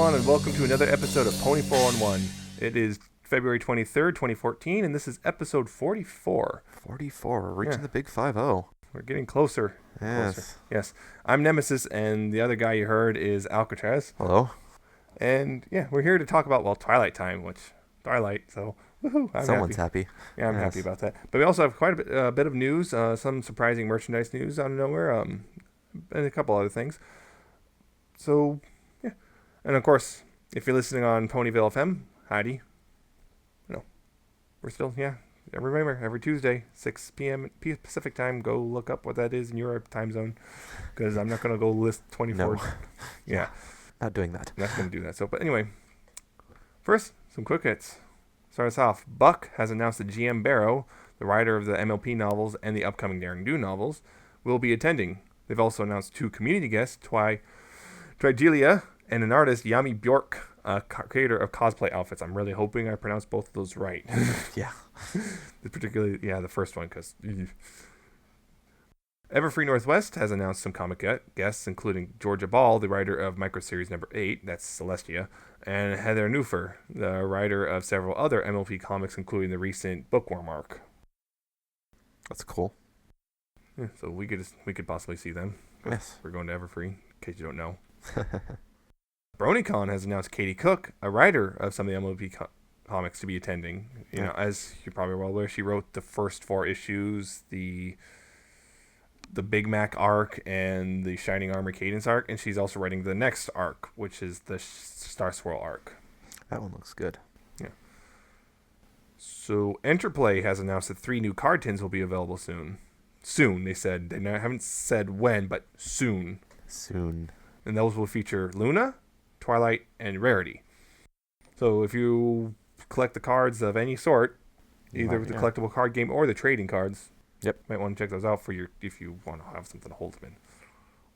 everyone, and welcome to another episode of Pony 411. It is February 23rd, 2014, and this is episode 44. 44, we're reaching the big 5-0. We're getting closer. Yes. Closer. Yes. I'm Nemesis, and the other guy you heard is Alca7raz. Hello. And yeah, we're here to talk about, Twilight Time, Twilight, so woohoo, I'm Someone's happy. Yeah, I'm happy about that. But we also have quite a bit of news, some surprising merchandise news out of nowhere, and a couple other things. So, yeah. And of course, if you're listening on Ponyville FM, Heidi, we're still, remember, every Tuesday, 6 p.m. Pacific time, go look up what that is in your time zone, because I'm not going to go list 24. No. Yeah. Not doing that. I'm not going to do that. So, but anyway, first, some quick hits. Start us off. Buck has announced that GM Barrow, the writer of the MLP novels and the upcoming Daring Do novels, will be attending. They've also announced 2 community guests, Trigelia and an artist, Yami Bjork, a creator of cosplay outfits. I'm really hoping I pronounced both of those right. Yeah. Particularly, the first one, because... Everfree Northwest has announced some comic guests, including Georgia Ball, the writer of Microseries number 8, that's Celestia, and Heather Neufer, the writer of several other MLP comics, including the recent Bookworm arc. That's cool. Yeah, so we could possibly see them. Yes. We're going to Everfree, in case you don't know. BronyCon has announced Katie Cook, a writer of some of the MLP comics, to be attending. As you're probably well aware, she wrote the first 4 issues, the Big Mac arc and the Shining Armor Cadence arc, and she's also writing the next arc, which is the Star Swirl arc. That one looks good. Yeah. So Enterplay has announced that 3 new card tins will be available soon. Soon, they said. They haven't said when, but soon. Soon. And those will feature Luna, Twilight, and Rarity. So if you collect the cards of any sort, either the collectible card game or the trading cards, might want to check those out if you want to have something to hold them in.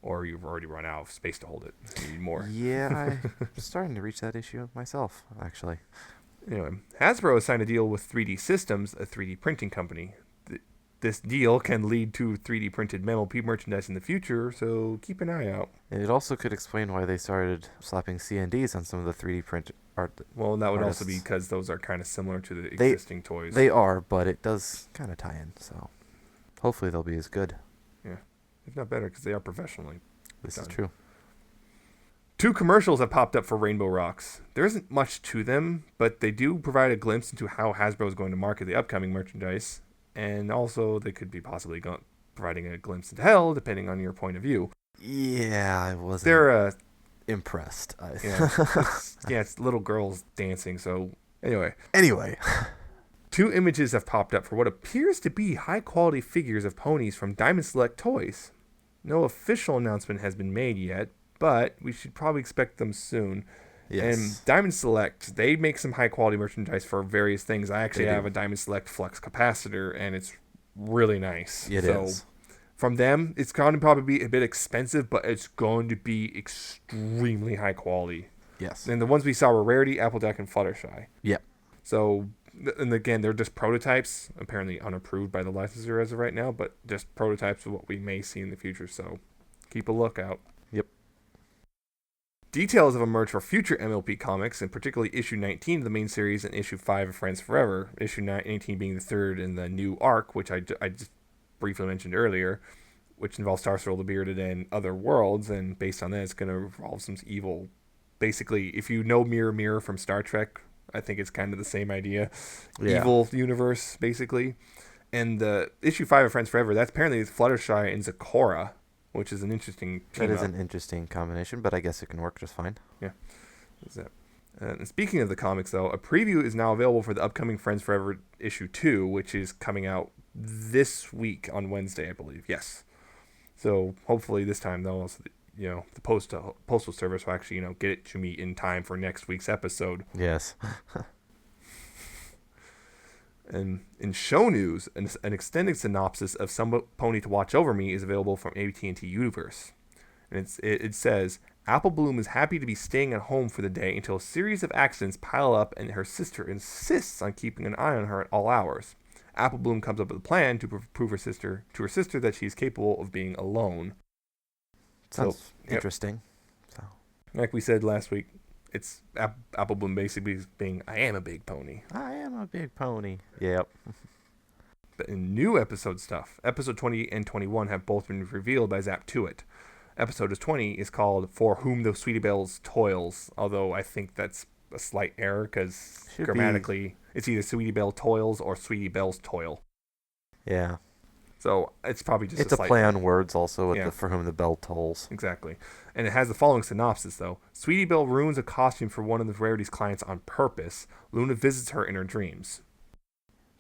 Or you've already run out of space to hold it. You need more. Yeah, I'm starting to reach that issue myself, actually. Anyway, Hasbro has signed a deal with 3D Systems, a 3D printing company. This deal can lead to 3D printed MLP merchandise in the future, so keep an eye out. It also could explain why they started slapping CNDs on some of the 3D print art. Well, that would artists. also be because those are kind of similar to the existing toys. They are, but it does kind of tie in, so hopefully they'll be as good. Yeah, if not better, because they are professionally This done. is true. 2 commercials have popped up for Rainbow Rocks. There isn't much to them, but they do provide a glimpse into how Hasbro is going to market the upcoming merchandise. And also, they could be possibly providing a glimpse into hell, depending on your point of view. Yeah, I wasn't They're impressed. it's little girls dancing. So anyway, 2 images have popped up for what appears to be high-quality figures of ponies from Diamond Select Toys. No official announcement has been made yet, but we should probably expect them soon. Yes. And Diamond Select, they make some high-quality merchandise for various things. I actually have a Diamond Select Flux capacitor, and it's really nice. It is. From them, it's going to probably be a bit expensive, but it's going to be extremely high quality. Yes. And the ones we saw were Rarity, Applejack, and Fluttershy. Yep. So, and again, they're just prototypes, apparently unapproved by the licensor as of right now, but just prototypes of what we may see in the future. So, keep a lookout. Yep. Details have emerged for future MLP comics, and particularly issue 19 of the main series and issue 5 of Friends Forever. Issue 19 being the 3rd in the new arc, which I just briefly mentioned earlier, which involves Star Swirl, the Bearded, and other worlds, and based on that, it's going to involve some evil. Basically, if you know Mirror Mirror from Star Trek, I think it's kind of the same idea. Yeah. Evil universe, basically. And the issue 5 of Friends Forever, that's apparently Fluttershy and Zecora, which is an interesting team That is up. an interesting combination, but I guess it can work just fine. Yeah. And speaking of the comics, though, a preview is now available for the upcoming Friends Forever issue 2, which is coming out this week on Wednesday, I believe. Yes. So hopefully this time, though, the postal service will actually, get it to me in time for next week's episode. Yes. And in show news, an extended synopsis of Some Pony to Watch Over Me is available from AT&T Universe. And it says, Apple Bloom is happy to be staying at home for the day until a series of accidents pile up and her sister insists on keeping an eye on her at all hours. Apple Bloom comes up with a plan to prove to her sister that she is capable of being alone. Sounds interesting. So, like we said last week, it's Apple Bloom basically being, I am a big pony. I am a big pony. Yep. But in new episode stuff, episode 20 and 21 have both been revealed by Zap to It. Episode 20 is called For Whom the Sweetie Bells Toils, although I think that's a slight error because grammatically it's either Sweetie Belle Toils or Sweetie Bells Toil. Yeah. So it's probably just it's a play on words also with the For Whom the Bell Tolls. Exactly. And it has the following synopsis, though. Sweetie Belle ruins a costume for one of the Rarity's clients on purpose. Luna visits her in her dreams.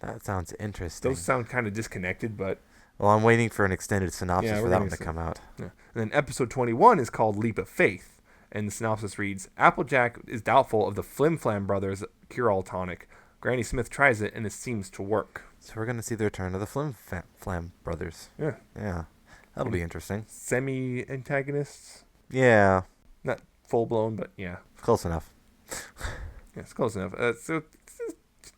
That sounds interesting. Those sound kind of disconnected, but... Well, I'm waiting for an extended synopsis for that one to come out. Yeah. And then episode 21 is called Leap of Faith. And the synopsis reads, Applejack is doubtful of the Flim Flam Brothers' cure-all tonic. Granny Smith tries it, and it seems to work. So we're going to see the return of the Flam Brothers. Yeah. Yeah. That'll be interesting. Semi-antagonists? Yeah. Not full-blown, but yeah. Close enough. Yeah, it's close enough. So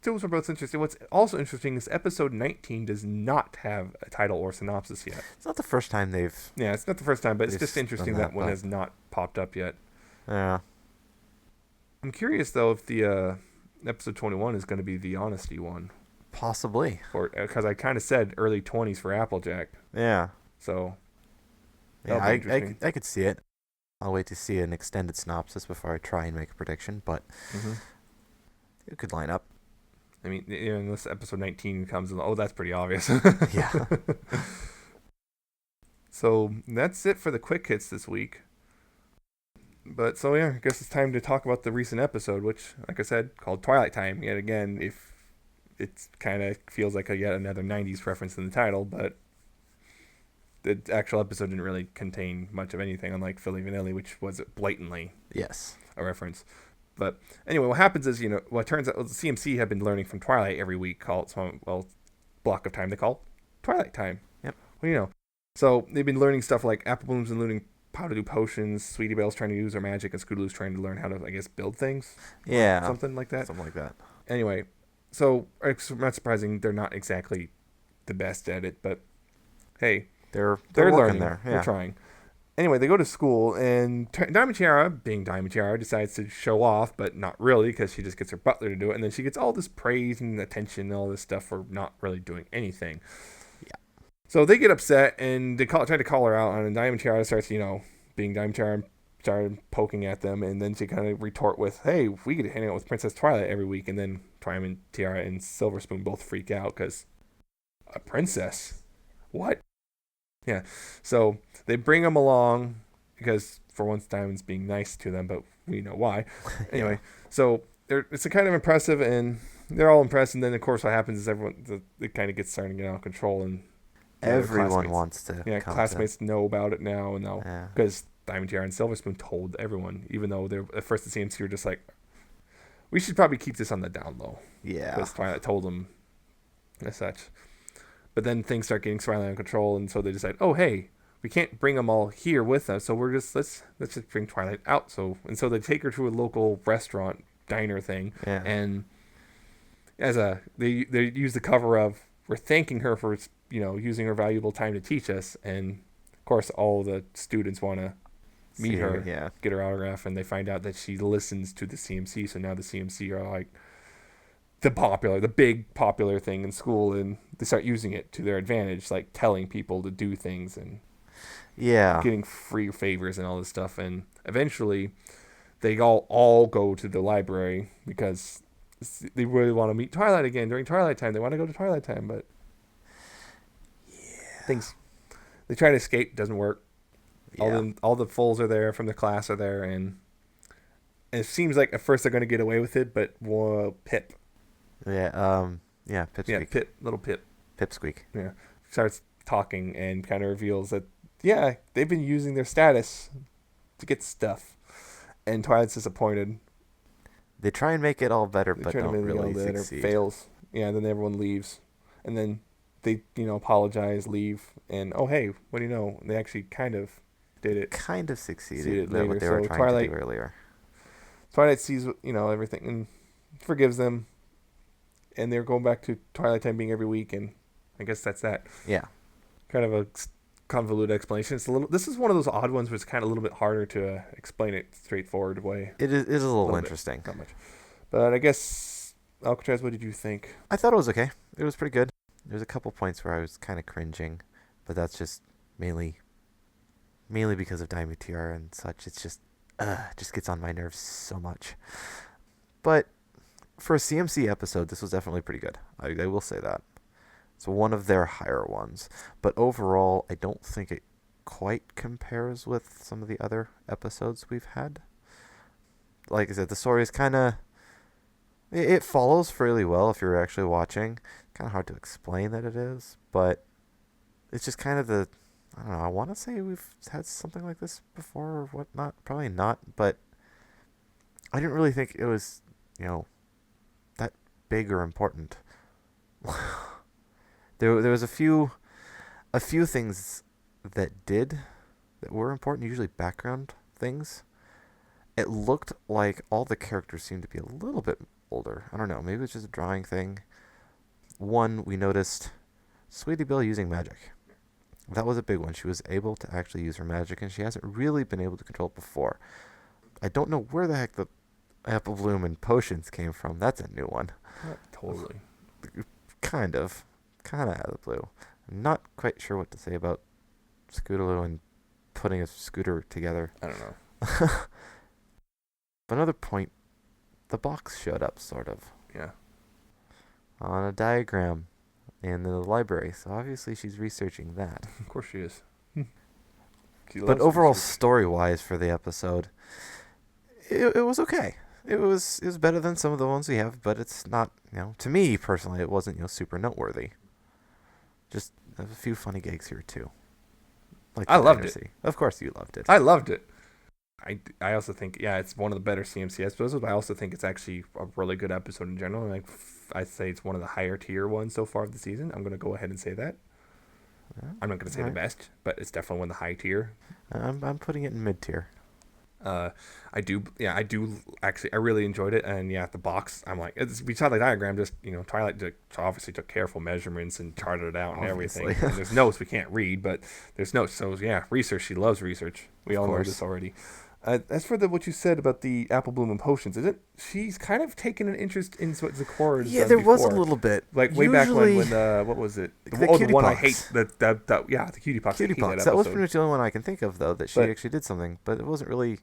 those are both interesting. What's also interesting is episode 19 does not have a title or synopsis yet. It's not the first time they've... Yeah, it's not the first time, but it's just interesting that one has not popped up yet. Yeah. I'm curious, though, if the episode 21 is going to be the honesty one. Possibly. Because I kind of said early 20s for Applejack. Yeah. So, yeah, I could see it. I'll wait to see an extended synopsis before I try and make a prediction, but it could line up. I mean, unless episode 19 comes and, that's pretty obvious. Yeah. So, that's it for the quick hits this week. But, so yeah, I guess it's time to talk about the recent episode, which, like I said, called Twilight Time. Yet again, if it kind of feels like yet another 90s reference in the title, but the actual episode didn't really contain much of anything, unlike Philly Vanilli, which was blatantly a reference. But anyway, what happens is, it turns out the CMC have been learning from Twilight every week, called some block of time they call Twilight Time. Yep. Well, so they've been learning stuff like Apple Bloom's and learning how to do potions, Sweetie Belle's trying to use her magic, and Scootaloo's trying to learn how to, I guess, build things. Yeah. Something like that. Something like that. Anyway, so it's not surprising they're not exactly the best at it, but hey, they're learning. There. Yeah. They're trying. Anyway, they go to school, and Diamond Tiara, being Diamond Tiara, decides to show off, but not really, because she just gets her butler to do it, and then she gets all this praise and attention and all this stuff for not really doing anything. Yeah. So they get upset, and they try to call her out, and Diamond Tiara starts, being Diamond Tiara, and started poking at them, and then she kind of retort with, hey, we get to hang out with Princess Twilight every week, and then Diamond Tiara and Silver Spoon both freak out, because a princess? What? Yeah, so they bring them along because, for once, Diamond's being nice to them, but we know why. Anyway, so it's a kind of impressive, and they're all impressed. And then, of course, what happens is it kind of gets starting to get out of control, and everyone wants to. Yeah, classmates know about it now, and because Diamond Tiara and Silver Spoon told everyone, even though they're at first the CMC were just like, we should probably keep this on the down low. Yeah, because Twilight told them as such. But then things start getting spiraling out of control, and so they decide, oh, hey, we can't bring them all here with us, so let's just bring Twilight out. So they take her to a local restaurant diner thing, and they use the cover of, we're thanking her for using her valuable time to teach us, and of course all the students want to meet her, get her autograph, and they find out that she listens to the CMC. So now the CMC are like the big popular thing in school, and they start using it to their advantage, like telling people to do things and getting free favors and all this stuff. And eventually they all go to the library because they really want to meet Twilight again during Twilight Time. They want to go to Twilight Time, but they try to escape, doesn't work. All the fools are there from the class are there, and it seems like at first they're going to get away with it, but Pip. Pipsqueak. Little Pip. Pipsqueak. Yeah. Starts talking and kind of reveals that, they've been using their status to get stuff. And Twilight's disappointed. They try and make it all better, but don't really succeed. Fails. Yeah, then everyone leaves. And then they, apologize, leave, and, oh, hey, what do you know? They actually kind of did it. Kind of succeeded. Later. What they were trying to do earlier. Twilight sees, everything and forgives them. And they're going back to Twilight Time being every week, and I guess that's that. Yeah. Kind of a convoluted explanation. It's a little. This is one of those odd ones where it's kind of a little bit harder to explain it straightforward way. It is a little interesting. Not much, but I guess Alcatraz. What did you think? I thought it was okay. It was pretty good. There's a couple points where I was kind of cringing, but that's just mainly because of Diamond Tiara and such. It's just gets on my nerves so much. But for a CMC episode, this was definitely pretty good. I will say that. It's one of their higher ones. But overall, I don't think it quite compares with some of the other episodes we've had. Like I said, the story is kind of... It follows fairly well if you're actually watching. Kind of hard to explain that it is, but it's just kind of the... I don't know, I want to say we've had something like this before or whatnot. Probably not, but I didn't really think it was, that big or important. There was a few things that were important, usually background things. It looked like all the characters seemed to be a little bit older. I don't know, maybe it's just a drawing thing. One, we noticed Sweetie Belle using magic. That was a big one. She was able to actually use her magic, and she hasn't really been able to control it before. I don't know where the heck the apple bloom and potions came from. That's a new one. Not totally. Kind of out of the blue. I'm not quite sure what to say about Scootaloo and putting a scooter together. I don't know. But another point, the box showed up, sort of. Yeah. On a diagram in the library. So obviously she's researching that. Of course she is. But overall, story-wise for the episode, it was okay. It was better than some of the ones we have, but it's not, to me personally, it wasn't, super noteworthy. Just a few funny gigs here too. Like I loved it. Of course you loved it. I loved it. I also think, it's one of the better CMC episodes, but I also think it's actually a really good episode in general. Like, I'd say it's one of the higher tier ones so far of the season. I'm going to go ahead and say that. Yeah. I'm not going to say the best, but it's definitely one of the high tier. I'm putting it in mid tier. I do actually, I really enjoyed it, and the box, I'm like, we saw the diagram, just, Twilight obviously took careful measurements and charted it out and everything, and there's notes we can't read, but there's notes, so research, she loves research, we all know this already. As for what you said about the apple bloom and potions, she's kind of taken an interest in what Zecora has done there before. was a little bit. Like way back when what was it? The one I hate, the cutie pox. Cutie pox. That was pretty much the only one I can think of, though, that she actually did something, but it wasn't really...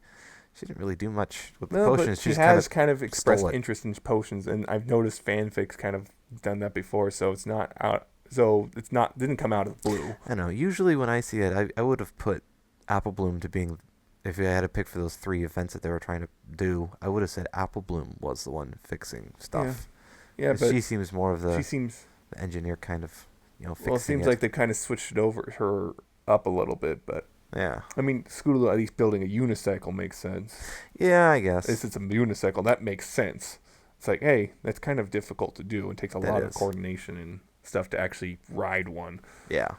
She didn't really do much with the potions. But she has kind of expressed interest in potions, and I've noticed fanfics kind of done that before, so it's not out. So it's not didn't come out of the blue. I know. Usually when I see it, I would have put Apple Bloom to being, if I had to pick for those 3 events that they were trying to do, I would have said Apple Bloom was the one fixing stuff. Yeah, but she seems more of the engineer kind of, fixing Well, it seems like they kind of switched her up a little bit, but. Yeah. I mean, Scootaloo at least building a unicycle makes sense. Yeah, I guess. It's a unicycle. That makes sense. It's like, hey, that's kind of difficult to do and takes a lot of coordination and stuff to actually ride one. Yeah.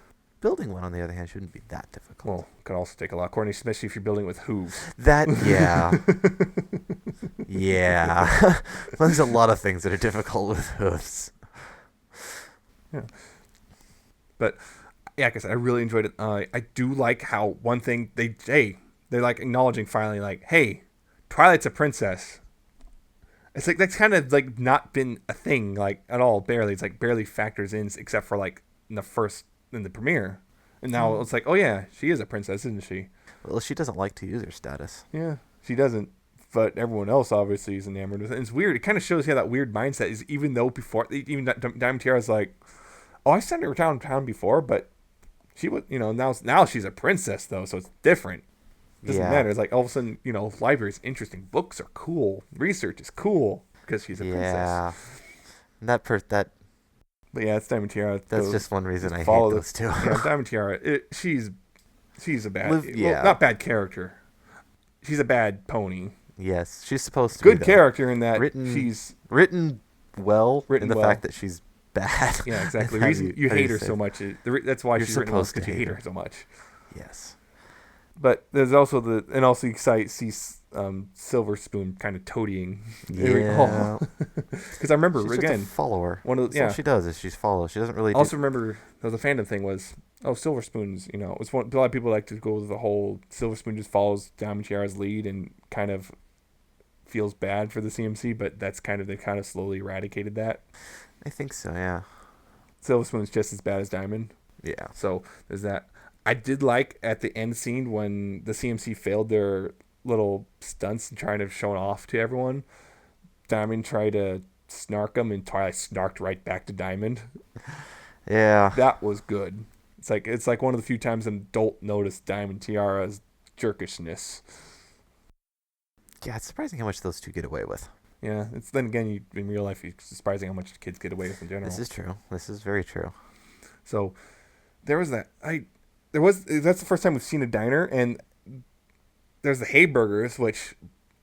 Building one, on the other hand, shouldn't be that difficult. Well, it could also take a lot of coordination, especially if you're building with hooves. Yeah. There's a lot of things that are difficult with hooves. Yeah. But... like I said, I really enjoyed it. I do like how one thing they're like acknowledging finally, like, hey, Twilight's a princess. It's like that's kind of like not been a thing like at all. Barely, it's like barely factors in except for like in the premiere, and now it's like, oh yeah, she is a princess, isn't she? Well, she doesn't like to use her status. Yeah, she doesn't. But everyone else obviously is enamored with it. And it's weird. It kind of shows that weird mindset is even though before Diamond Tiara's like, oh, I sent her down town before, but. She was, now she's a princess though, so it's different. It doesn't matter. It's like all of a sudden, library's interesting. Books are cool. Research is cool because she's a princess. Yeah. But yeah, it's Diamond Tiara. That's just one reason I hate those two. Yeah, Diamond Tiara. She's a bad, not bad character. She's a bad pony. Yes, she's supposed to be good character in that she's written well. In the fact that she's bad. Yeah, exactly. The reason you hate her so much, that's why she's written well, because you hate her so much. Yes. But there's also and also you see Silver Spoon kind of toadying. Yeah. Because I remember She's again, just a follower. one of the, That's all she does is she follows. She doesn't really. I also remember the fandom thing was, Silver Spoon's, it's a lot of people like to go with the whole Silver Spoon just follows Diamond Tiara's lead and kind of feels bad for the CMC, but they kind of slowly eradicated that. I think so. Yeah. Silver Spoon's just as bad as Diamond. Yeah. So there's that. I did like at the end scene when the CMC failed their little stunts and trying to show it off to everyone. Diamond tried to snark them and Twilight snarked right back to Diamond. Yeah. That was good. It's like one of the few times an adult noticed Diamond Tiara's jerkishness. Yeah, it's surprising how much those two get away with. Yeah, then again, in real life, it's surprising how much kids get away with in general. This is true. This is very true. So there was that. That's the first time we've seen a diner, and there's the Hayburgers, which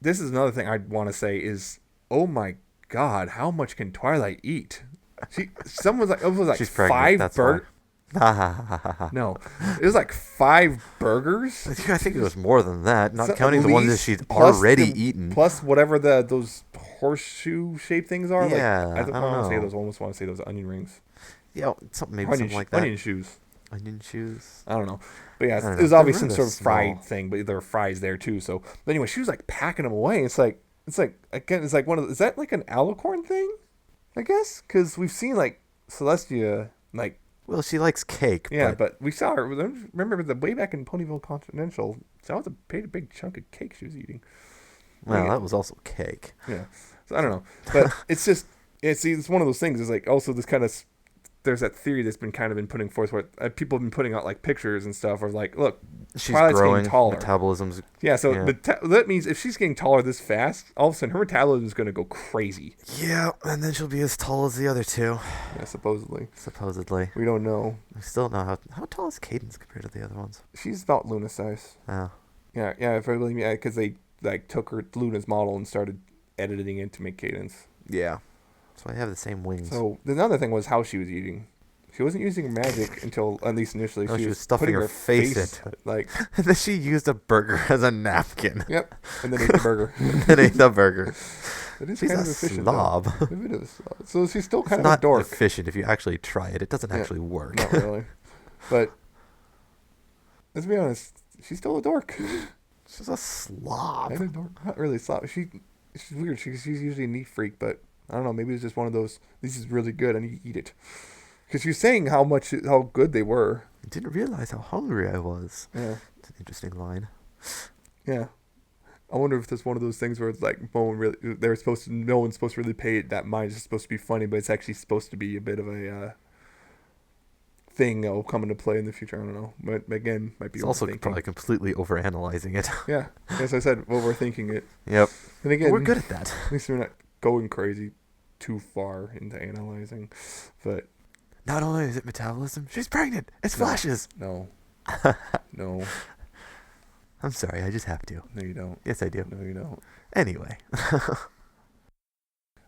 this is another thing I'd want to say is, oh my God, how much can Twilight eat? It was like She's pregnant, 5 burgers. No, it was like 5 burgers. I think it was more than that, not So counting the ones that she'd plus already eaten. Plus whatever those horseshoe shaped things are. Yeah, I don't want to say know. those. Almost want to say those onion rings. Yeah, something like that. Onion shoes. Onion shoes. I don't know, but yeah, I don't it was know. obviously They're some really sort of fried small. thing, but there were fries there too. So, but anyway, she was like packing them away. It's like again, it's like is that like an alicorn thing? I guess because we've seen like Celestia like. Well, she likes cake. Yeah, but we saw her. Remember the way back in Ponyville Confidential, that was a big chunk of cake she was eating. Well, that was also cake. Yeah, so I don't know, but it's one of those things. It's like also this kind of there's that theory that's been putting forth where people have been putting out like pictures and stuff of like, look, She's Twilight's growing. getting taller. Metabolism's. Yeah, so Yeah. that means if she's getting taller this fast, all of a sudden her metabolism is going to go crazy. Yeah, and then she'll be as tall as the other two. Yeah, supposedly. Supposedly. We don't know. We still don't know how tall is Cadence compared to the other ones. She's about Luna size. Oh. Yeah, because they like took her Luna's model and started editing it to make Cadence. Yeah. So I have the same wings. So the other thing was how she was eating. She wasn't using her magic until, at least initially. No, she was putting stuffing her face into it. Like, And then she used a burger as a napkin. yep, and then ate the burger. And ate the burger. It is She's kind a of efficient. slob. Though. It is. So she's still kind It's of not a dork. efficient if you actually try it. It doesn't Yeah, actually work. Not really. But let's be honest, she's still a dork. She's a slob. And a dork. Not really a slob. She's weird. She's usually a neat freak, but I don't know. Maybe it's just one of those. This is really good. I need to eat it. Because she's saying how good they were. I didn't realize how hungry I was. Yeah. It's an interesting line. Yeah. I wonder if that's one of those things where it's like no one's supposed to really pay it that mind. It's just supposed to be funny, but it's actually supposed to be a bit of a thing that will come into play in the future. I don't know. But again, might be It's also overthinking. probably completely overanalyzing it. Yeah. As I said, overthinking it. Yep. And again, We're good at that. At least we're not going crazy too far into analyzing. But Not only is it metabolism, she's pregnant. It's flashes. no. No. I'm sorry, I just have to. No, you don't. Yes, I do. No, you don't. Anyway.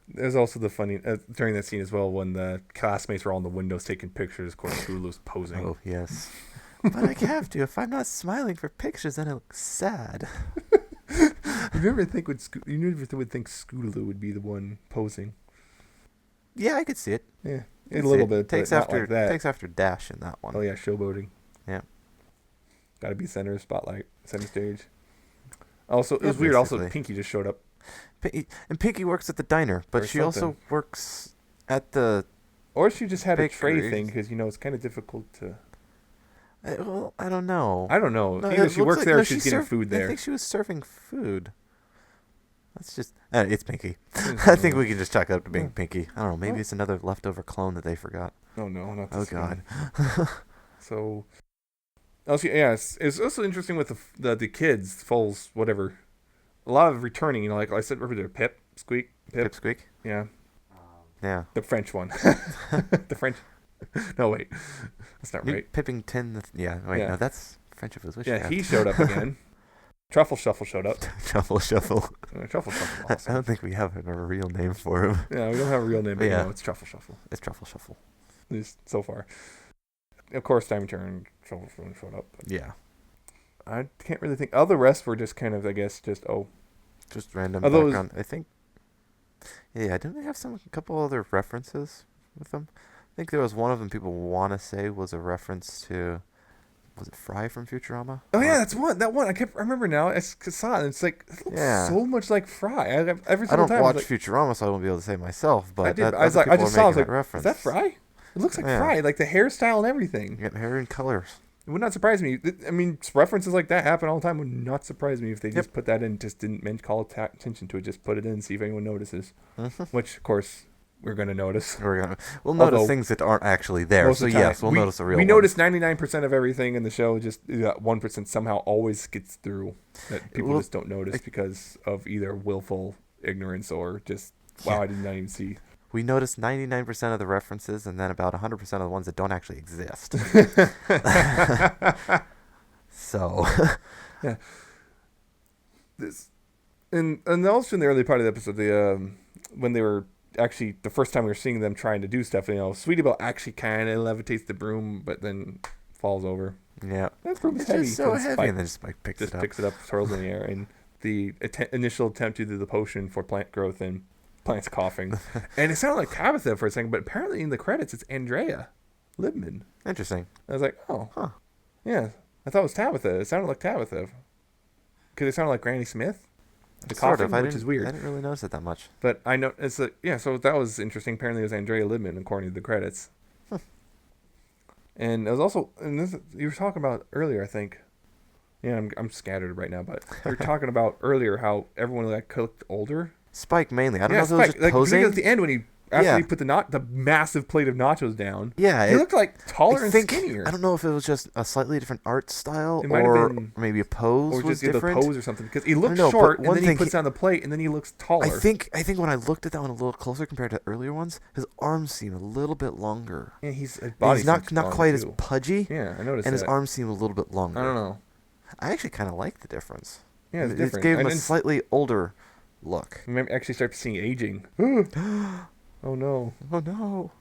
There's also the funny during that scene as well when the classmates were all in the windows taking pictures. Of course, Scootaloo's posing. Oh, yes. But I have to. If I'm not smiling for pictures, then I look sad. You never think would think Scootaloo would be the one posing. Yeah, I could see it. Yeah, a little bit. Takes but not after like that. takes after Dash in that one. Oh yeah, showboating. Yeah. Got to be center spotlight, center stage. Also, it was weird. basically. Also, Pinky just showed up. And Pinky works at the diner, but Or she also something. works at the. Or she just had a tray Bakery. thing because it's kind of difficult to. Well, I don't know. I don't know. No, Either it she looks works like- there no, or she's she getting served- food I there. think she was serving food. That's just. It's Pinky. I think we can just chalk it up to being Yeah. Pinky. I don't know. Maybe Well- it's another leftover clone that they forgot. Oh no, not Oh this God. one. So, also, yeah, it's also interesting with the kids, Foals, whatever. A lot of returning, like I said, remember Pip, Squeak, Pip, Pipsqueak. yeah, Yeah. the French one, the French. No, wait, that's not right. Pippington. Yeah. Wait. Yeah. No, that's French of his wish. Yeah, he showed up again. Truffle Shuffle showed up. Truffle Shuffle. Truffle Shuffle, I awesome. don't think we have a real name for him. Yeah, we don't have a real name, but Yeah. no, it's Truffle Shuffle. It's Truffle Shuffle. At least so far. Of course, Time Turn Truffle showed up. Yeah. I can't really think. All the rest were just kind of, I guess, Just random Although background. I think. Yeah, didn't they have a couple other references with them? I think there was one of them people want to say was a reference to. Was it Fry from Futurama? Oh yeah, that's one. That one I remember now. I saw it. It's like it looks so much like Fry. Every I single don't time watch like, Futurama, so I won't be able to say myself. But I did. that, I was other like, I people just are saw. I was making like, that is reference. that Fry? It looks like Yeah. Fry, like the hairstyle and everything. You got hair and colors. It would not surprise me. I mean, references like that happen all the time. Would not surprise me if they just put that in, just didn't call attention to it. Just put it in, see if anyone notices. Which, of course, we're gonna notice. We'll notice things that aren't actually there. So yes, we'll notice the real. We ones. notice 99% of everything in the show. Just 1% somehow always gets through that people just don't notice because of either willful ignorance or just I did not even see. We notice 99% of the references, and then about 100% of the ones that don't actually exist. So, yeah. This, and also in the early part of the episode, when they were actually the first time we were seeing them trying to do stuff, Sweetie Belle actually kind of levitates the broom, but then falls over. Yeah, that broom is heavy. Just so heavy, and then Spike picks it up, twirls in the air, and the initial attempt to do the potion for plant growth and plants coughing, and it sounded like Tabitha for a second, but apparently in the credits it's Andrea Libman. Interesting. I was like, yeah, I thought it was Tabitha. It sounded like Tabitha because it sounded like Granny Smith. The coughing, which is weird. I didn't really notice it that much. But I know it's so that was interesting. Apparently, it was Andrea Libman according to the credits. And it was also, you were talking about earlier, I think. Yeah, I'm scattered right now, but you were talking about earlier how everyone looked older. Spike mainly. I don't know if it was just posing. At the end when after he put the massive plate of nachos down. Yeah, he looked like taller and skinnier. I don't know if it was just a slightly different art style, or maybe a pose, or was just different. The pose or something. Because he looked short, and then he puts down the plate, and then he looks taller. I think when I looked at that one a little closer compared to earlier ones, his arms seem a little bit longer. Yeah, he's not quite as pudgy. Yeah, I noticed. And his arms seem a little bit longer. I don't know. I actually kind of like the difference. Yeah, it's different. It gave him a slightly older look. You actually start seeing aging. Oh no! Oh no!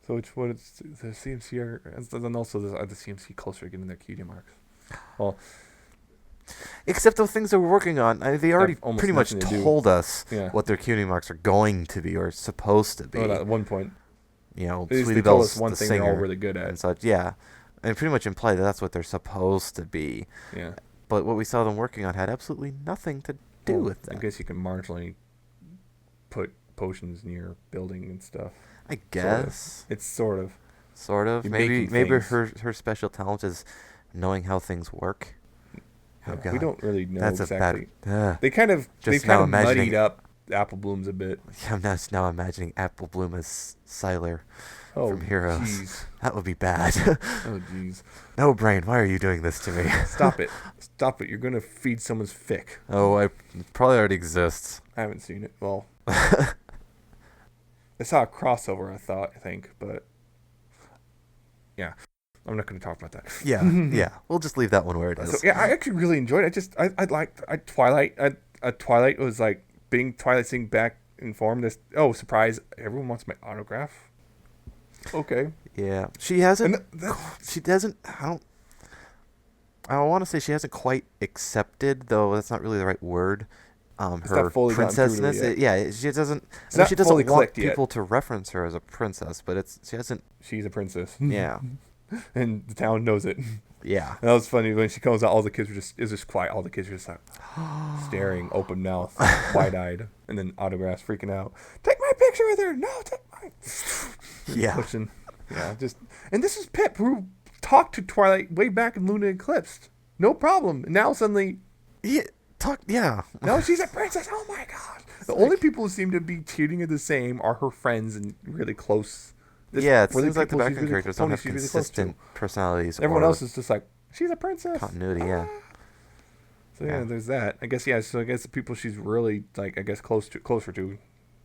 So it's the CMC and also the CMC closer to getting their cutie marks. Well, except the things that we're working on, they already pretty much told us what their cutie marks are going to be or supposed to be. Well, at one point, Sweetie Belle's one the thing singer they're all really good at and such. Yeah, and pretty much implied that that's what they're supposed to be. Yeah. But what we saw them working on had absolutely nothing to do with that. I guess you can marginally put potions near building and stuff. I guess it's sort of. Maybe her special talent is knowing how things work. Yeah, we don't really know exactly. They kind of muddied up Apple Blooms a bit. Yeah, I'm now imagining Apple Bloom as Sylar from Heroes. Geez. That would be bad. Oh jeez. No brain, why are you doing this to me? Stop it! You're gonna feed someone's fic. Oh, it probably already exists. I haven't seen it. Well, I saw a crossover. I think, but yeah, I'm not going to talk about that. Yeah. We'll just leave that one where it is. So, yeah, I actually really enjoyed it. I liked Twilight. Twilight was like being Twilight seeing back in form. Surprise! Everyone wants my autograph. Okay. Yeah, she hasn't. She doesn't. I want to say she hasn't quite accepted, though that's not really the right word. Her princessness. She doesn't. She doesn't want people to reference her as a princess, but she hasn't. She's a princess. Yeah. And the town knows it. Yeah. And that was funny when she comes out. All the kids were just quiet. All the kids were just like staring, open mouth, wide-eyed, and then autographs, freaking out. Take my picture with her. No, take mine. Yeah. Pushing. Yeah. And this is Pip, who talked to Twilight way back in Luna Eclipsed. No problem. And now suddenly. Yeah. No, she's a princess. Oh my gosh. The only people who seem to be treating her the same are her friends and really close. It seems like the background characters don't have consistent personalities. Everyone else is just like, she's a princess. Continuity, yeah. So yeah, there's that. I guess So I guess the people she's really like, I guess closer to,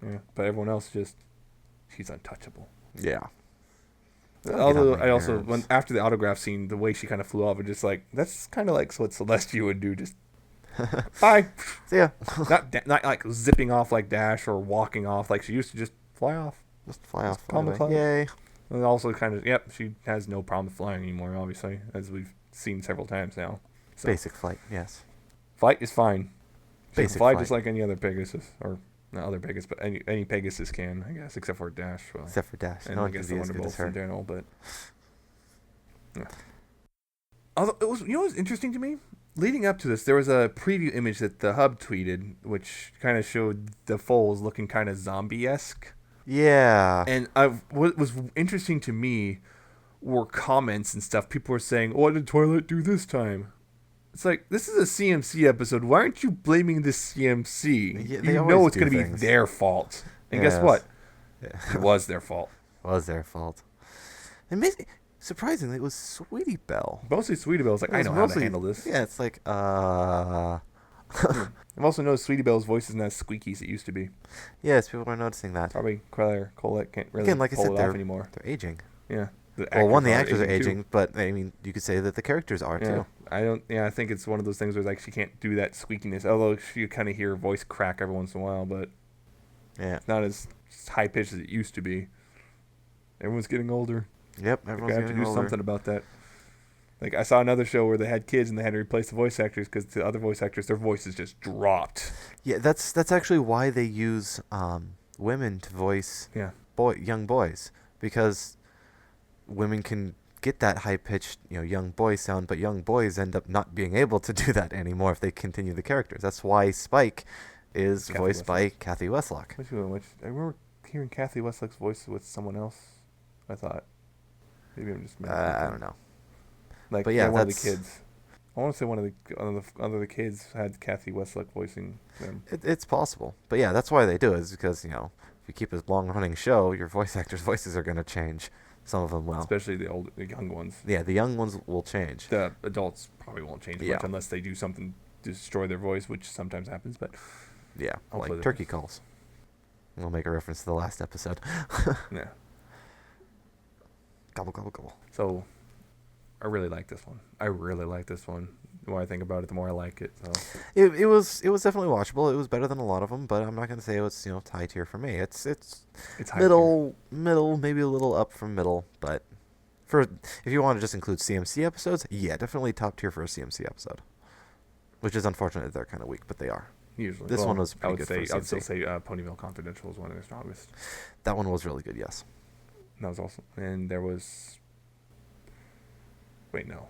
yeah. But everyone else she's untouchable. Yeah. Although after the autograph scene, the way she kind of flew off, just like that's kind of like what Celestia would do. Just bye. See ya. not like zipping off like Dash or walking off like she used to. Just fly off. Just fly off. Yay. And also kind of, she has no problem flying anymore, obviously, as we've seen several times now. So, Basic flight, yes. flight is fine. She can Basic fly flight. just like any other Pegasus, or not other Pegasus, but any Pegasus can, I guess, except for Dash. Well, Except for Dash. and No I one can guess be the as good as Wonderbolts in her. general, but yeah. Although it was, what was interesting to me? Leading up to this, there was a preview image that the Hub tweeted, which kind of showed the foals looking kind of zombie-esque. Yeah. And what was interesting to me were comments and stuff. People were saying, "What did Twilight do this time?" It's like, this is a CMC episode. Why aren't you blaming the CMC? Yeah, they you always know it's do going to be things. their fault. And guess Yes. what? Yeah. It was their fault. Was their fault. And maybe, surprisingly, it was Sweetie Belle. Mostly Sweetie Belle's like, It I was know how to mostly- handle this. Yeah, it's like, I've also noticed Sweetie Belle's voice isn't as squeaky as it used to be. Yes, people are noticing that. Probably Claire Colette can't really Again, like I pull said, it off anymore. they're aging. Yeah. The Actors are too. aging, but I mean, you could say that the characters are Yeah, too. I think it's one of those things where like she can't do that squeakiness. Although you kind of hear her voice crack every once in a while, but Yeah. it's not as high pitched as it used to be. Everyone's getting older. Yep, They everyone's have to getting do older. something about that. Like I saw another show where they had kids and they had to replace the voice actors because the other voice actors, their voices just dropped. Yeah, that's actually why they use women to voice Yeah. young boys, because women can get that high pitched young boy sound, but young boys end up not being able to do that anymore if they continue the characters. That's why Spike is Kathy voiced by Westlock. Kathy Westlock. I remember hearing Kathy Westlock's voice with someone else. I thought maybe I'm just I don't know. Like, But yeah, one of the that's- kids. I want to say one of the kids had Kathy Westlock voicing them. It's possible, but yeah, that's why they do it, is because if you keep a long running show, your voice actors' voices are going to change. Some of them will. Especially the young ones. Yeah, the young ones will change. The adults probably won't change Yeah. much unless they do something to destroy their voice, which sometimes happens. But Yeah, Hopefully like they- turkey calls. We'll make a reference to the last episode. yeah. Gobble, gobble, gobble. So I really like this one. The more I think about it, the more I like it. So It was definitely watchable. It was better than a lot of them, but I'm not gonna say it was high tier for me. It's it's high middle, maybe a little up from middle, but if you want to just include CMC episodes, yeah, definitely top tier for a CMC episode. Which is unfortunate that they're kind of weak, but they are. tier, usually. This Well, one was I pretty would good say for I would still CMC. say Ponyville Confidential was one of the strongest. That one was really good, yes. That was awesome. And there was. Wait, no.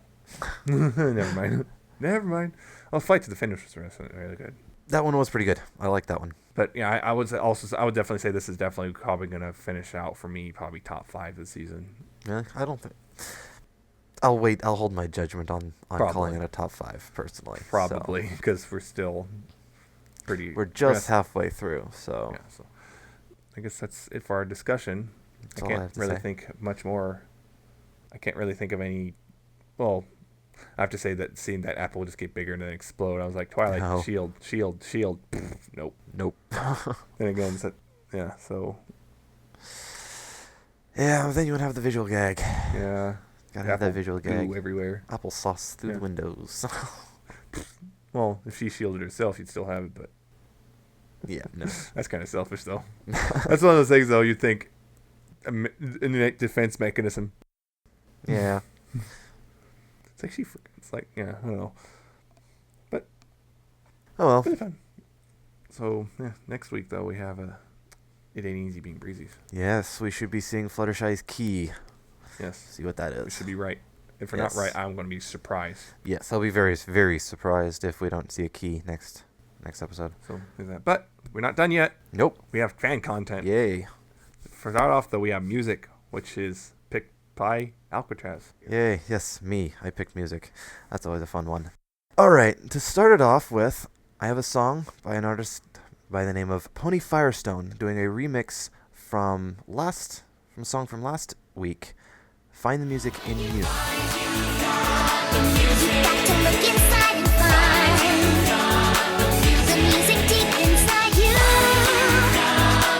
Never mind. Never mind. Oh, Fight to the Finish was really good. That one was pretty good. I like that one. But yeah, I would definitely say this is definitely probably gonna finish out for me, probably top 5 this season. Really? I don't think. I'll wait. I'll hold my judgment on calling Probably. it a top 5 personally. so. Probably because we're still pretty. We're just halfway through, so Yeah, so I guess that's it for our discussion. that's I all I can't have to really say. think much more. I can't really think of any. Well, I have to say that seeing that apple just get bigger and then explode, I was like, Twilight, No. shield. Pfft, nope. Nope. Then again, yeah. So Yeah, but then you would have the visual gag. yeah, Gotta have that visual goo gag. everywhere. Applesauce through Yeah. the windows. Well, if she shielded herself, she'd still have it, but Yeah, no. that's kind of selfish, though. That's one of those things, though. You'd think an innate defense mechanism. Yeah. It's like it's like, yeah, I don't know. But Oh well. really fun. So yeah, next week though we have It Ain't Easy Being Breezy's. Yes, we should be seeing Fluttershy's key. Yes, See what that we is. should be right. If we're Yes. not right, I'm going to be surprised. Yes, I'll be very, very surprised if we don't see a key next episode. So there's that. But we're not done yet. Nope. We have fan content. Yay. For start off though, we have music, which is picked by Alcatraz. Yay. Yes, me. I picked music. That's always a fun one. All right. To start it off with, I have a song by an artist by the name of Pony Firestone doing a remix from a song from last week. Find the music in you. You've got to look inside and find the music deep inside you.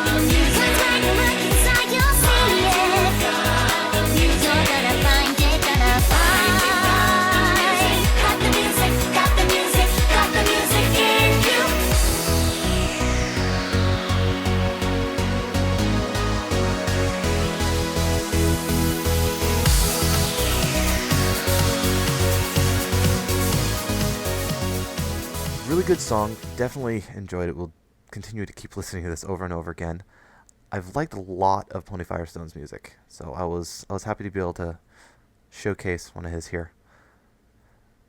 'Cause when you look inside, you'll see it. You're gonna find it, gonna find. Got the music, got the music, got the music in you. good song. Definitely enjoyed it. We'll continue to keep listening to this over and over again. I've liked a lot of Pony Firestone's music, so I was happy to be able to showcase one of his here.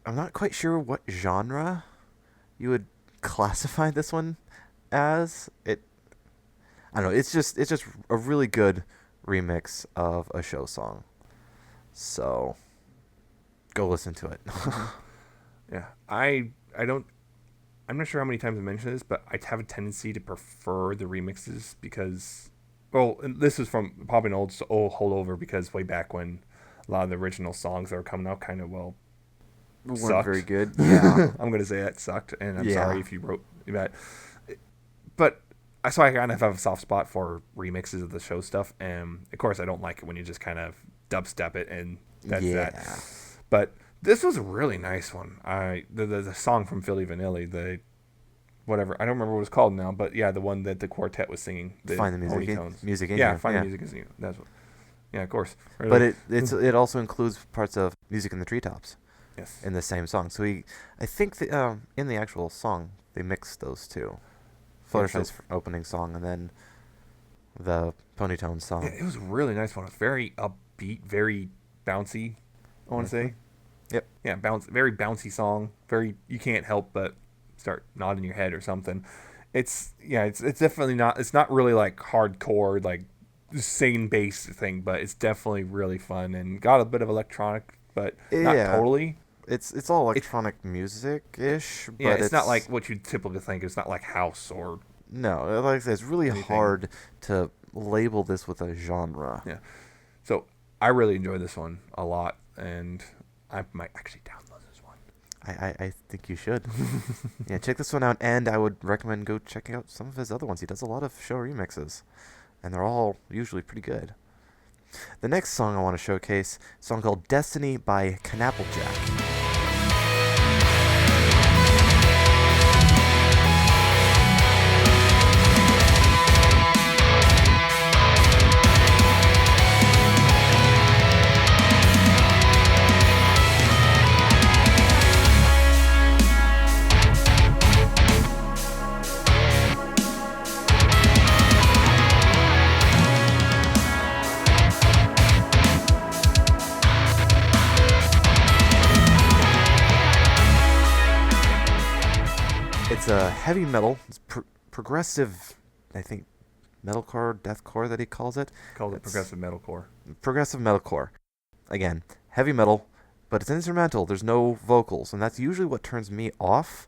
I'm not quite sure what genre you would classify this one as. I don't know. It's just a really good remix of a show song. So go listen to it. Yeah, I'm not sure how many times I mentioned this, but I have a tendency to prefer the remixes because, well, and this is from probably an old holdover because way back when a lot of the original songs that were coming out kind of, well, Weren't sucked. very good. Yeah. I'm going to say that sucked, and I'm Yeah. sorry if you wrote that. But so I kind of have a soft spot for remixes of the show stuff, and of course I don't like it when you just kind of dubstep it and that's that. But this was a really nice one. The song from Philly Vanilli, the whatever, I don't remember what it's called now, but yeah, the one that the quartet was singing. The Find the music in, Ponytones. music in Yeah, here. Find the music in you. That's what. Yeah, of course. But it also includes parts of Music in the Treetops Yes. in the same song. So I think in the actual song they mixed those two. Fluttershy's opening song and then the Ponytone song. Yeah, it was a really nice one. It was very upbeat, very bouncy, I want to say. Yep. Yeah, very bouncy song. Very, you can't help but start nodding your head or something. It's definitely not. It's not really like hardcore, like singing bass thing, but it's definitely really fun and got a bit of electronic, but not totally. It's all electronic music-ish. But Yeah, it's not like what you typically think. It's not like house or. No, like I said, it's really anything. hard to label this with a genre. Yeah. So I really enjoyed this one a lot, and I might actually download this one. I think you should. Yeah, check this one out, and I would recommend go checking out some of his other ones. He does a lot of show remixes, and they're all usually pretty good. The next song I want to showcase, a song called Destiny by Knapplejack. It's a heavy metal, it's progressive, I think, metalcore, deathcore that he calls it. Called it progressive metalcore. Progressive metalcore. Again, heavy metal, but it's instrumental. There's no vocals, and that's usually what turns me off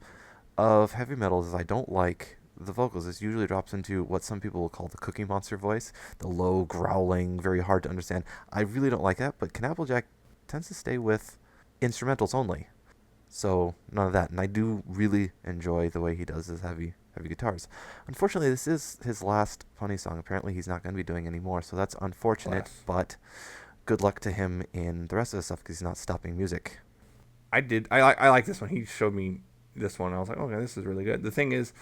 of heavy metal. Is I don't like the vocals. It usually drops into what some people will call the Cookie Monster voice, the low, growling, very hard to understand. I really don't like that, but Knapplejack tends to stay with instrumentals only. So none of that, and I do really enjoy the way he does his heavy guitars. Unfortunately, this is his last Pony song. Apparently, he's not going to be doing any more, so that's unfortunate. But good luck to him in the rest of the stuff because he's not stopping music. I like this one. He showed me this one. I was like, okay, this is really good. The thing is,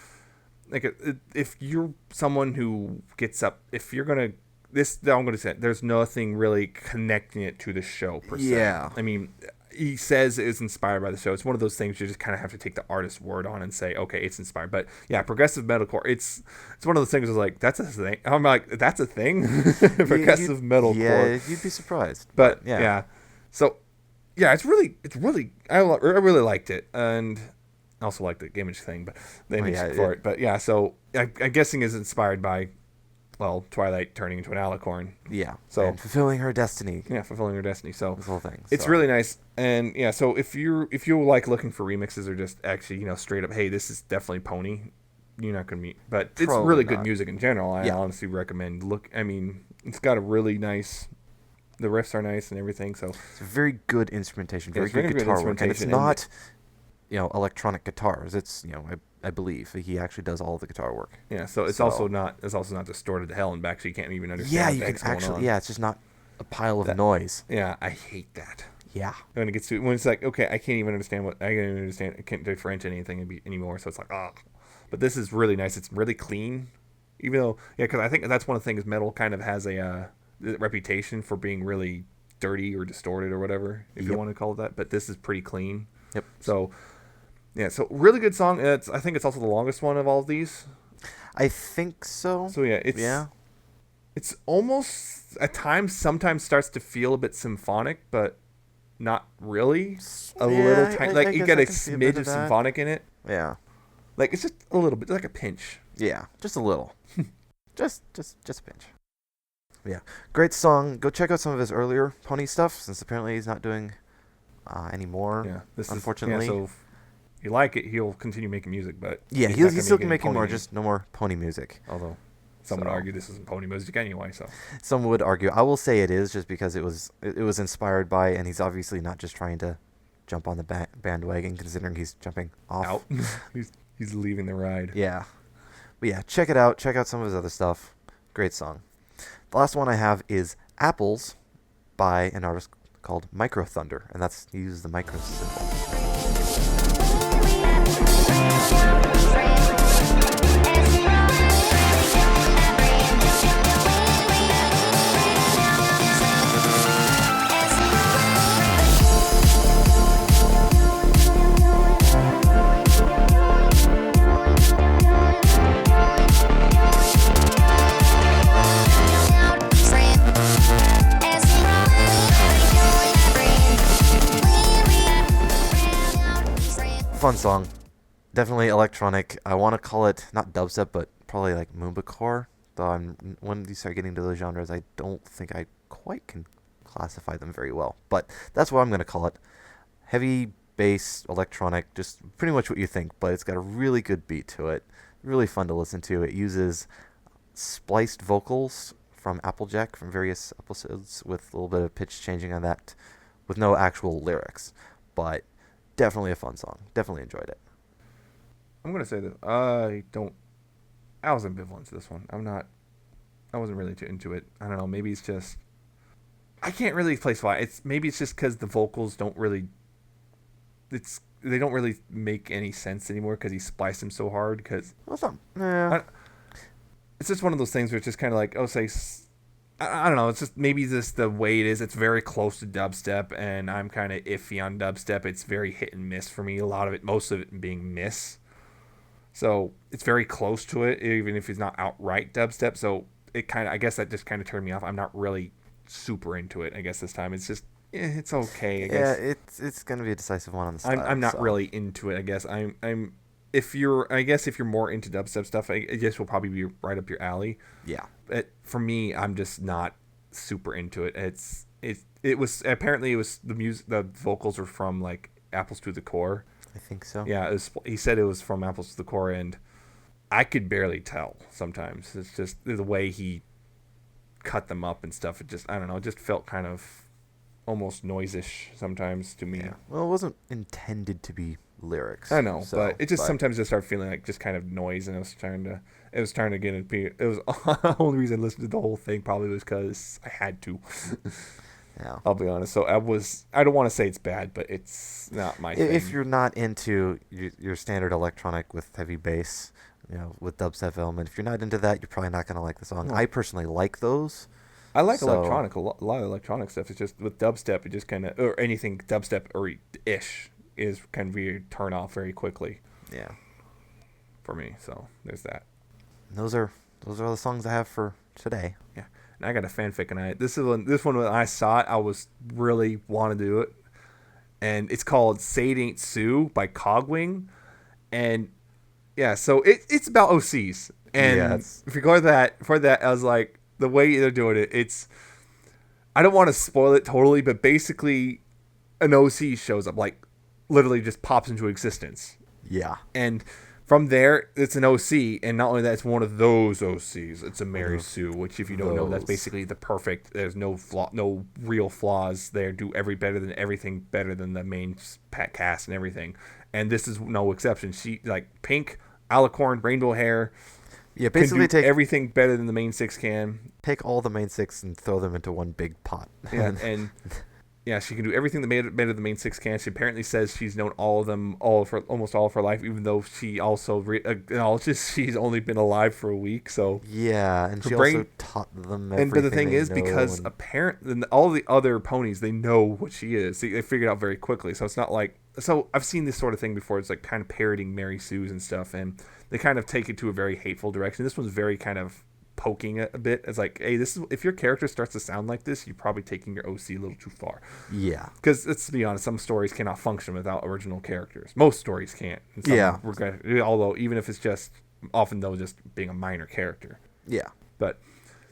like, if you're someone who gets up, if you're gonna I'm gonna say there's nothing really connecting it to the show per se. Yeah. I mean, he says it's inspired by the show. It's one of those things you just kind of have to take the artist's word on and say, okay, it's inspired. But yeah, progressive metalcore. It's one of those things. Is like that's a thing. I'm like, that's a thing. Progressive metalcore. Yeah, you'd be surprised. But yeah. So yeah, it's really. I really liked it, and I also liked the image thing, but the image for it. But yeah, so I'm guessing is inspired by, well, Twilight turning into an alicorn. Yeah. So and fulfilling her destiny. Yeah, fulfilling her destiny. So this whole thing. It's really nice, and yeah. So if you like looking for remixes or just actually straight up, hey, this is definitely Pony, you're not gonna meet. But it's Probably really not. good music in general. I honestly recommend. I mean, it's got a really nice. The riffs are nice and everything. So it's very good instrumentation, very it's good very good guitar work, and it's instrumentation, not electronic guitars. It's I believe he actually does all of the guitar work. Yeah, so it's also not distorted to hell and back, so you can't even understand. Yeah, what you the can heck's going actually. on. Yeah, it's just not a pile of noise. Yeah, I hate that. Yeah. When it gets to when it's like, okay, I can't even understand I can't differentiate anything anymore. So it's like, oh. But this is really nice. It's really clean, even though because I think that's one of the things metal kind of has a reputation for being really dirty or distorted or whatever, if you want to call it that. But this is pretty clean. Yep. So Yeah, so really good song. I think it's also the longest one of all of these. I think so. So yeah, it's almost at times sometimes starts to feel a bit symphonic, but not really. A little tiny, like you guess get I a can see a smidge bit of of that. symphonic in it. Yeah. Like it's just a little bit, like a pinch. Yeah, just a little. just a pinch. Yeah, great song. Go check out some of his earlier Pony stuff, since apparently he's not doing any more. Yeah, unfortunately. So if you like it, he'll continue making music, but Yeah, he's not gonna he's still make any making pony more, music. just no more Pony music. Although some would So- argue this isn't pony music anyway. So Some would argue. I will say it is, just because it was inspired by, and he's obviously not just trying to jump on the bandwagon, considering he's jumping off. out, he's leaving the ride. Yeah. But yeah, check it out. Check out some of his other stuff. Great song. The last one I have is Apples by an artist called Micro Thunder, and that's he uses the micro symbol. Fun song. Definitely electronic. I want to call it not dubstep, but probably like moombacore. Though when you start getting to those genres, I don't think I quite can classify them very well. But that's what I'm going to call it. Heavy bass, electronic, just pretty much what you think. But it's got a really good beat to it. Really fun to listen to. It uses spliced vocals from Applejack from various episodes with a little bit of pitch changing on that, with no actual lyrics. But definitely a fun song. Definitely enjoyed it. I'm gonna say that I was ambivalent to this one. I wasn't really too into it. I don't know. Maybe it's just I can't really place why. Maybe it's just because the vocals don't really. They don't really make any sense anymore because he spliced them so hard. Because Well, it's not. Yeah. it's just one of those things where it's just kind of like, I don't know. It's just maybe just the way it is. It's very close to dubstep, and I'm kind of iffy on dubstep. It's very hit and miss for me. Most of it being miss. So it's very close to it, even if it's not outright dubstep. So I guess that just kind of turned me off. I'm not really super into it. I guess this time it's just, it's okay. I Yeah, guess. it's gonna be a decisive one on the style. I'm not so. really into it. I guess if you're more into dubstep stuff, I guess will probably be right up your alley. Yeah. But for me, I'm just not super into it. It was the music, the vocals were from like Apples to the Core. I think so. Yeah, he said it was from Apples to the Core, and I could barely tell sometimes. It's just the way he cut them up and stuff. It just, I don't know, it just felt kind of almost noisish sometimes to me. Yeah. Well, it wasn't intended to be lyrics. I know, so, but it just sometimes just started feeling like just kind of noise, and it was starting to get it was the only reason I listened to the whole thing probably was because I had to. Yeah. I'll be honest. So I don't want to say it's bad, but it's not my thing. If you're not into your standard electronic with heavy bass, with dubstep element, if you're not into that, you're probably not gonna like the song. No. I personally like those. I like So- electronic, a lot of electronic stuff. It's just with dubstep, it just kind of, or anything dubstep or ish is kind of a turn off very quickly Yeah. for me. So there's that. Those are all the songs I have for today. Yeah, and I got a fanfic, and this one when I saw it, I was really want to do it, and it's called "Say It Ain't Sue" by Cogwing, and yeah, so it's about OCs, and Yes. if you go for that, I was like, the way they're doing it, I don't want to spoil it totally, but basically, an OC shows up, like literally just pops into existence, Yeah. and from there, it's an OC, and not only that, it's one of those OCs. It's a Mary Sue, which, if you don't know, that's Those. basically the perfect. There's no real flaws there. Do everything better than the main cast and everything. And this is no exception. She like pink, alicorn, rainbow hair. Yeah. Can Basically, do everything better than the main six can. take all the main six and throw them into one big pot. Yeah, and yeah, she can do everything that made it better than the main six can. She apparently says she's known all of them almost all of her life, even though she also acknowledges she's only been alive for a week. So Yeah, and Her she brain- also taught them everything. but the thing they is, know because and- apparently all the other ponies, they know what she is. They figured it out very quickly. So it's not like so I've seen this sort of thing before. It's like kind of parodying Mary Sue's and stuff, and they kind of take it to a very hateful direction. This one's very kind of poking it a bit. It's like, hey, this is, if your character starts to sound like this, you're probably taking your OC a little too far. Yeah. Because let's be honest, some stories cannot function without original characters. Most stories can't. And some Yeah. Although even if it's just often though just being a minor character. Yeah. But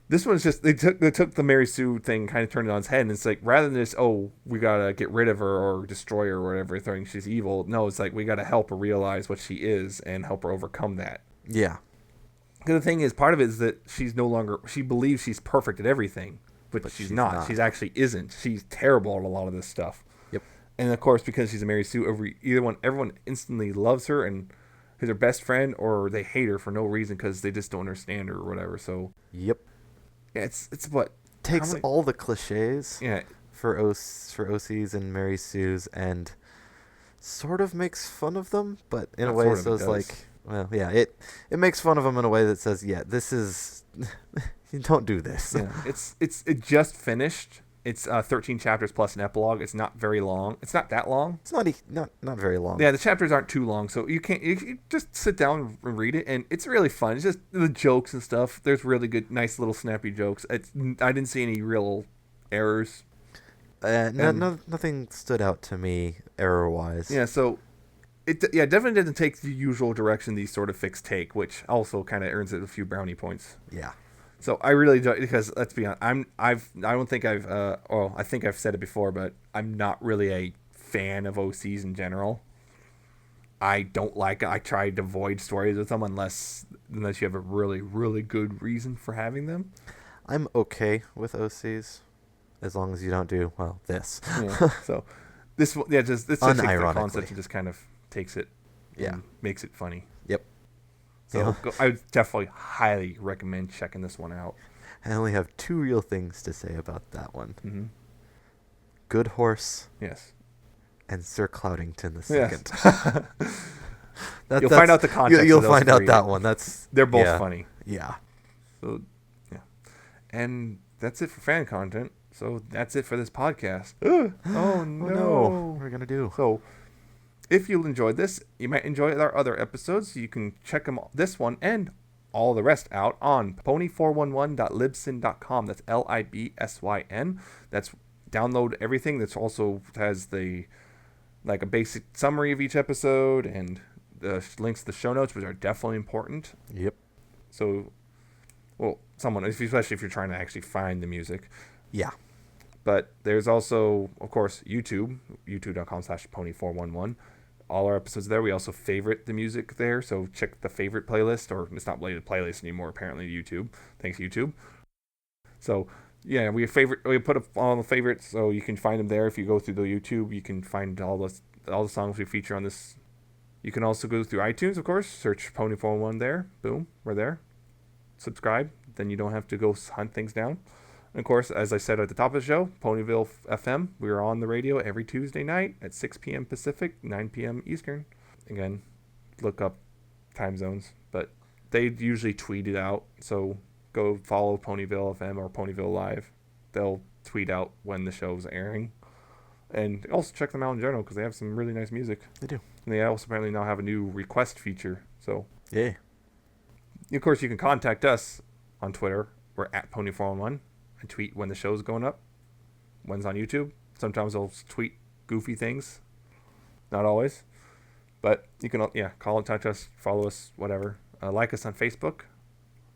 this one's just they took the Mary Sue thing, kind of turned it on its head, and it's like rather than just, oh, we gotta get rid of her or destroy her or whatever, thinking she's evil. No, it's like we gotta help her realize what she is and help her overcome that. Yeah. Because the thing is, part of it is that she believes she's perfect at everything, but she's not. She actually isn't. She's terrible at a lot of this stuff. Yep. And of course, because she's a Mary Sue, everyone instantly loves her and is her best friend, or they hate her for no reason because they just don't understand her or whatever. So Yep. yeah, it's what Takes all the cliches yeah for OCs and Mary Sue's and sort of makes fun of them, but in a Not way sort of, it says does. like, well, yeah, it makes fun of them in a way that says, yeah, this is you don't do this. yeah. It just finished. It's 13 chapters plus an epilogue. It's not very long. It's not that long. It's not very long. Yeah, the chapters aren't too long, so you just sit down and read it, and it's really fun. It's just the jokes and stuff. There's really good, nice little snappy jokes. I didn't see any real errors. Nothing stood out to me error-wise. Yeah, so it definitely doesn't take the usual direction these sort of fics take, which also kind of earns it a few brownie points. Yeah. So I really do, because let's be honest, I think I've said it before, but I'm not really a fan of OCs in general. I don't like it. I try to avoid stories with them unless you have a really, really good reason for having them. I'm okay with OCs as long as you don't do, well, this. Yeah. So this just takes the Unironically. concept and just kind of takes it Yeah. and makes it funny. Yep. So I would definitely highly recommend checking this one out. I only have 2 real things to say about that one. Mm-hmm. Good Horse Yes. and Sir Cloudington the Yes. Second. You'll find out the context. You'll of those find out three. that one. They're both yeah. funny. Yeah. So, yeah. And that's it for fan content. So that's it for this podcast. Oh, no. What are we going to do? So, if you enjoyed this, you might enjoy our other episodes. You can check this one and all the rest out on pony411.libsyn.com. That's LIBSYN. That's download everything. That's also has a basic summary of each episode and the links to the show notes, which are definitely important. Yep. So, well, especially if you're trying to actually find the music. Yeah. But there's also, of course, youtube.com/pony411. All our episodes there. We also favorite the music there, so check the favorite playlist, or it's not related playlist anymore, apparently, YouTube. Thanks, YouTube. So, yeah, we put up all the favorites, so you can find them there. If you go through the YouTube, you can find all the songs we feature on this. You can also go through iTunes, of course, search Pony411 there. Boom, we're there. Subscribe, then you don't have to go hunt things down. And of course, as I said at the top of the show, Ponyville FM, we are on the radio every Tuesday night at 6 p.m. Pacific, 9 p.m. Eastern. Again, look up time zones, but they usually tweet it out, so go follow Ponyville FM or Ponyville Live. They'll tweet out when the show's airing. And also check them out in general, because they have some really nice music. They do. And they also apparently now have a new request feature, so... Yeah. Of course, you can contact us on Twitter. We're at Pony411. And tweet when the show's going up. When's on YouTube. Sometimes I'll tweet goofy things. Not always. But you can, call and touch us, follow us, whatever. Like us on Facebook.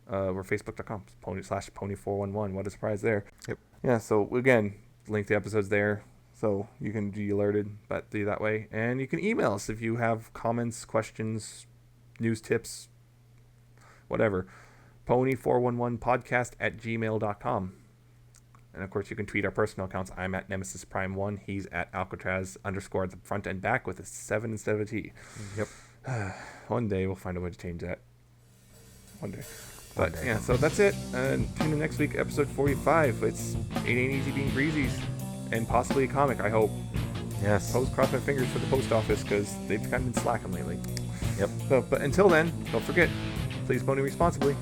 We're facebook.com/pony411. What a surprise there. Yep. Yeah, so again, link the episodes there. So you can be alerted, but do that way. And you can email us if you have comments, questions, news tips, whatever. pony411podcast@gmail.com. And of course, you can tweet our personal accounts. I'm at Nemesis Prime 1. He's at Alcatraz _ at the front and back with a 7 instead of a T. Yep. One day we'll find a way to change that. One day. But yeah, so that's it. And tune in next week, episode 45. It ain't easy being breezies. And possibly a comic, I hope. Yes. Cross my fingers for the post office, because they've kind of been slacking lately. Yep. So, but until then, don't forget, please pony responsibly.